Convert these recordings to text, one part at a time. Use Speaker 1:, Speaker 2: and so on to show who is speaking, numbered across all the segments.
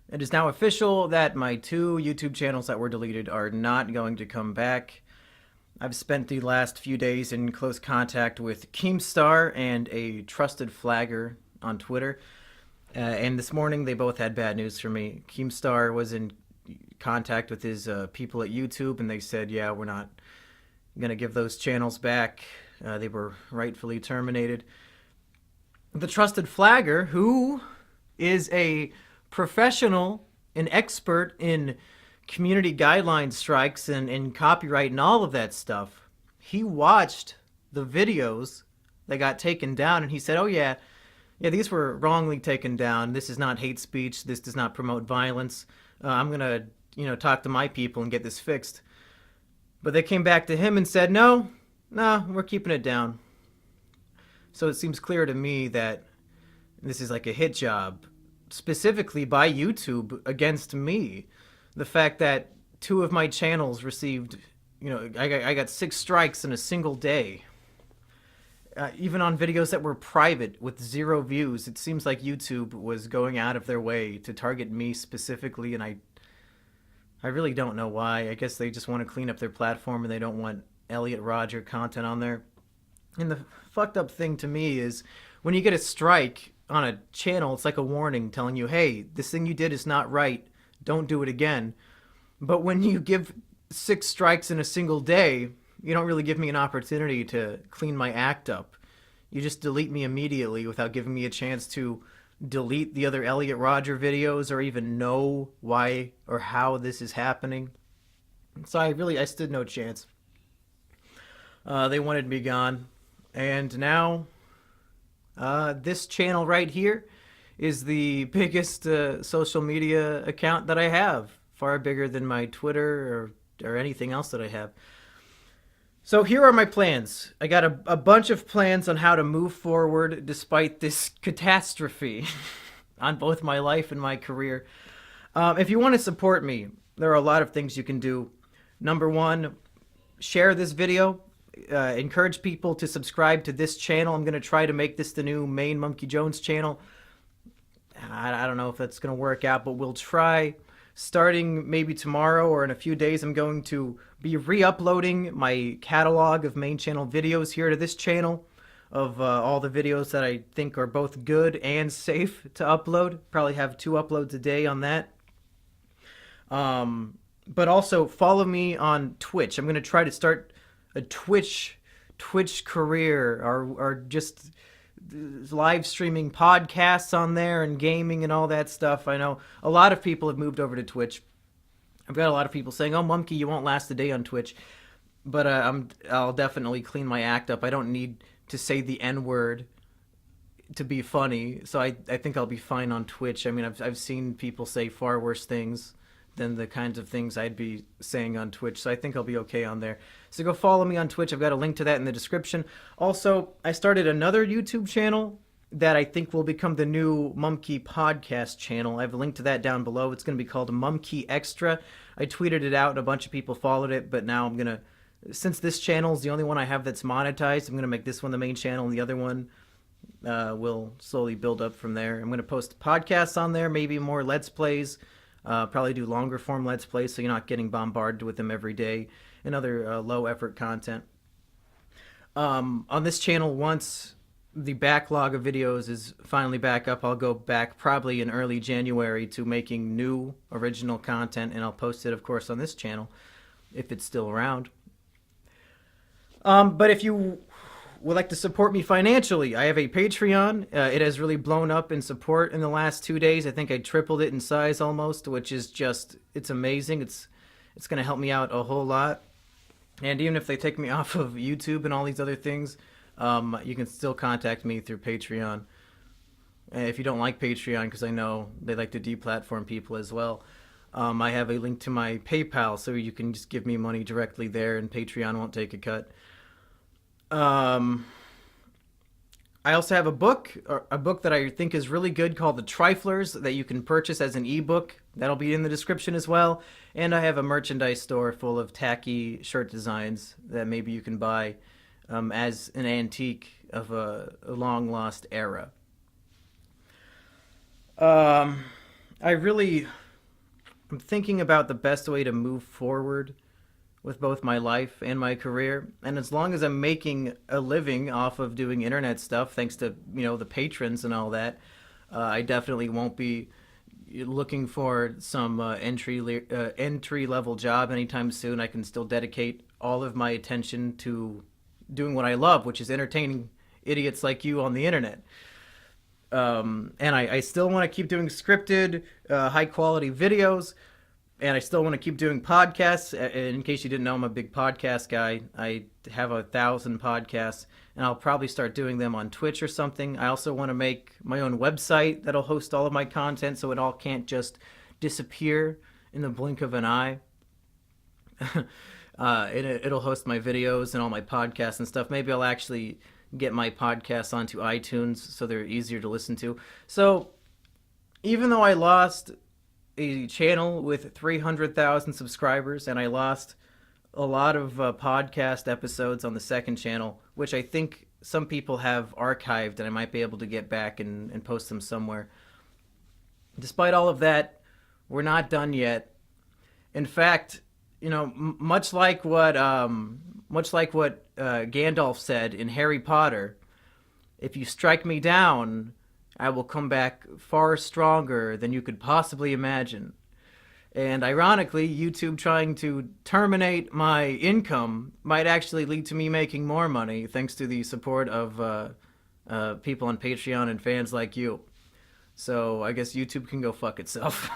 Speaker 1: It is now official that my two YouTube channels that were deleted are not going to come back. I've spent the last few days in close contact with Keemstar and a trusted flagger on Twitter. And this morning they both had bad news for me. Keemstar was in contact with his people at YouTube, and they said, yeah, we're not going to give those channels back. They were rightfully terminated. The trusted flagger, who is a professional, an expert in community guideline strikes and copyright and all of that stuff, he watched the videos that got taken down, and he said, oh yeah, these were wrongly taken down. This is not hate speech. This does not promote violence. I'm going to, talk to my people and get this fixed. But they came back to him and said, no, we're keeping it down. So it seems clear to me that this is like a hit job, specifically by YouTube against me. The fact that two of my channels received, I got 6 strikes in a single day. Even on videos that were private with 0 views, it seems like YouTube was going out of their way to target me specifically, and I really don't know why. I guess they just want to clean up their platform and they don't want Elliot Rodger content on there. And the fucked up thing to me is when you get a strike on a channel, it's like a warning telling you, hey, this thing you did is not right. Don't do it again. But when you give 6 strikes in a single day, you don't really give me an opportunity to clean my act up. You just delete me immediately without giving me a chance to delete the other Elliot Rodger videos or even know why or how this is happening. So I stood no chance. They wanted me gone. And now, this channel right here is the biggest social media account that I have. Far bigger than my Twitter or anything else that I have. So here are my plans. I got a bunch of plans on how to move forward despite this catastrophe on both my life and my career. If you want to support me, there are a lot of things you can do. Number 1, share this video. Encourage people to subscribe to this channel. I'm going to try to make this the new main Mumkey Jones channel. I don't know if that's going to work out, but we'll try. Starting maybe tomorrow or in a few days, I'm going to be re-uploading my catalog of main channel videos here to this channel of all the videos that I think are both good and safe to upload. Probably have 2 uploads a day on that. But also follow me on Twitch. I'm going to try to start a Twitch career or just live streaming podcasts on there and gaming and all that stuff. I know a lot of people have moved over to Twitch. I've got a lot of people saying, oh, Mumkey, you won't last a day on Twitch. But I'll definitely clean my act up. I don't need to say the N-word to be funny, so I think I'll be fine on Twitch. I mean, I've seen people say far worse things than the kinds of things I'd be saying on Twitch, so I think I'll be okay on there. So go follow me on Twitch. I've got a link to that in the description. Also, I started another YouTube channel that I think will become the new Mumkey podcast channel. I have a link to that down below. It's going to be called Mumkey Extra. I tweeted it out and a bunch of people followed it, but now I'm going to, since this channel is the only one I have that's monetized, I'm going to make this one the main channel, and the other one will slowly build up from there. I'm going to post podcasts on there, maybe more Let's Plays, probably do longer form Let's Plays so you're not getting bombarded with them every day, and other low effort content. On this channel, once the backlog of videos is finally back up, I'll go back probably in early January to making new original content, and I'll post it, of course, on this channel if it's still around. But if you would like to support me financially, I have a Patreon. It has really blown up in support in the last 2 days. I think I tripled it in size almost, which is just, it's amazing. It's going to help me out a whole lot. And even if they take me off of YouTube and all these other things, you can still contact me through Patreon. If you don't like Patreon, because I know they like to deplatform people as well, I have a link to my PayPal, so you can just give me money directly there, and Patreon won't take a cut. I also have a book that I think is really good called The Triflers that you can purchase as an ebook. That'll be in the description as well. And I have a merchandise store full of tacky shirt designs that maybe you can buy as an antique of a long-lost era. I'm thinking about the best way to move forward with both my life and my career. And as long as I'm making a living off of doing internet stuff, thanks to, the patrons and all that, I definitely won't be looking for some entry level job anytime soon. I can still dedicate all of my attention to doing what I love, which is entertaining idiots like you on the internet. And I still want to keep doing scripted, high quality videos, and I still want to keep doing podcasts. In case you didn't know, I'm a big podcast guy. I have 1,000 podcasts, and I'll probably start doing them on Twitch or something. I also want to make my own website that'll host all of my content, so it all can't just disappear in the blink of an eye. It'll host my videos and all my podcasts and stuff. Maybe I'll actually get my podcasts onto iTunes so they're easier to listen to. So even though I lost a channel with 300,000 subscribers and I lost a lot of podcast episodes on the second channel, which I think some people have archived and I might be able to get back and post them somewhere. Despite all of that, we're not done yet. In fact, much like what Gandalf said in Harry Potter, if you strike me down, I will come back far stronger than you could possibly imagine. And ironically, YouTube trying to terminate my income might actually lead to me making more money thanks to the support of people on Patreon and fans like you. So I guess YouTube can go fuck itself.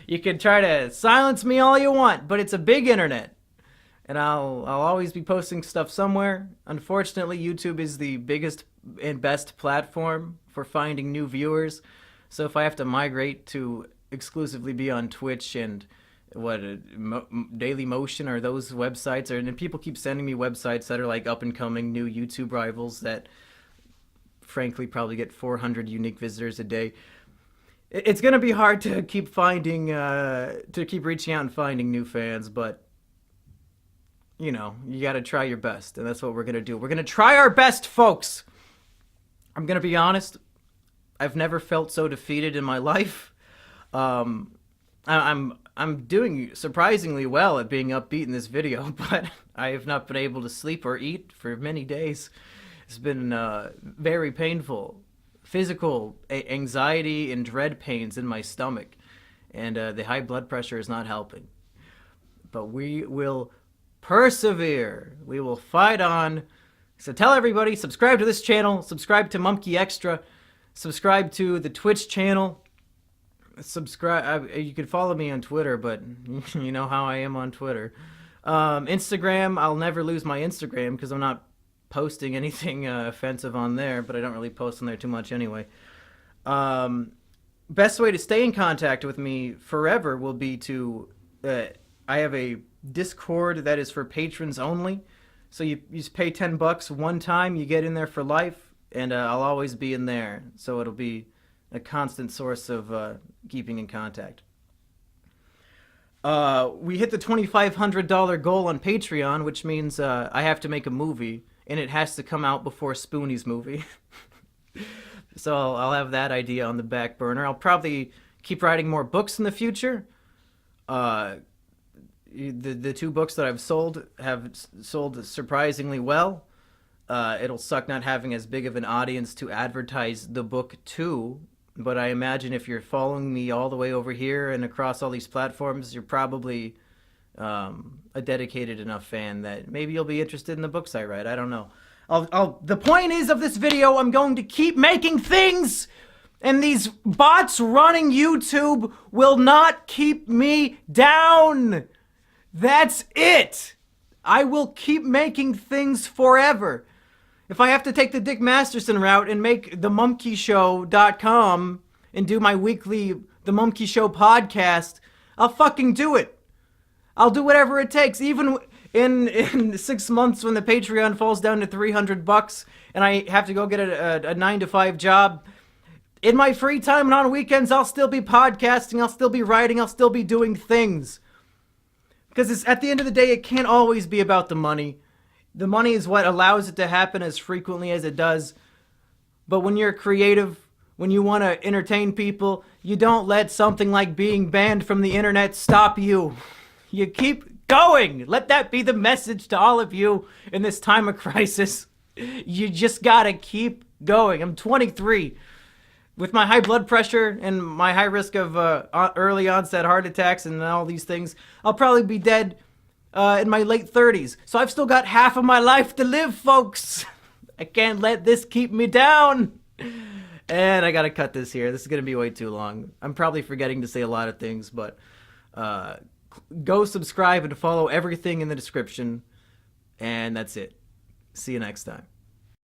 Speaker 1: You can try to silence me all you want, but it's a big internet. And I'll always be posting stuff somewhere. Unfortunately, YouTube is the biggest and best platform for finding new viewers. So if I have to migrate to exclusively be on Twitch and Daily Motion or those websites, and people keep sending me websites that are like up and coming new YouTube rivals that frankly probably get 400 unique visitors a day. It's going to be hard to keep reaching out and finding new fans, but you got to try your best, and that's what we're going to do. We're going to try our best, folks. I'm going to be honest. I've never felt so defeated in my life. I'm doing surprisingly well at being upbeat in this video, but I have not been able to sleep or eat for many days. It's been very painful. Physical anxiety and dread pains in my stomach, and the high blood pressure is not helping. But we will persevere. We will fight on. So tell everybody, subscribe to this channel, subscribe to Mumkey Extra, subscribe to the Twitch channel, subscribe. You can follow me on Twitter, but you know how I am on Twitter. Instagram, I'll never lose my Instagram because I'm not posting anything offensive on there, but I don't really post on there too much anyway. Best way to stay in contact with me forever will be to I have a Discord that is for patrons only. So you just pay $10 one time, you get in there for life, and I'll always be in there. So it'll be a constant source of keeping in contact. We hit the $2,500 goal on Patreon, which means I have to make a movie, and it has to come out before Spoonie's movie. So I'll have that idea on the back burner. I'll probably keep writing more books in the future. The two books that I've sold have sold surprisingly well. It'll suck not having as big of an audience to advertise the book to, but I imagine if you're following me all the way over here and across all these platforms, you're probably a dedicated enough fan that maybe you'll be interested in the books I write. I don't know. The point is of this video, I'm going to keep making things, and these bots running YouTube will not keep me down. That's it. I will keep making things forever. If I have to take the Dick Masterson route and make the mumkeyshow.com and do my weekly The Mumkey Show podcast, I'll fucking do it. I'll do whatever it takes. Even in 6 months when the Patreon falls down to $300 and I have to go get a 9-to-5 job, in my free time and on weekends, I'll still be podcasting, I'll still be writing, I'll still be doing things. Because at the end of the day, it can't always be about the money. The money is what allows it to happen as frequently as it does. But when you're creative, when you want to entertain people, you don't let something like being banned from the internet stop you. You keep going. Let that be the message to all of you in this time of crisis. You just gotta keep going. I'm 23. With my high blood pressure and my high risk of early onset heart attacks and all these things, I'll probably be dead in my late 30s. So I've still got half of my life to live, folks. I can't let this keep me down. And I gotta cut this here. This is gonna be way too long. I'm probably forgetting to say a lot of things, but go subscribe and follow everything in the description. And that's it. See you next time.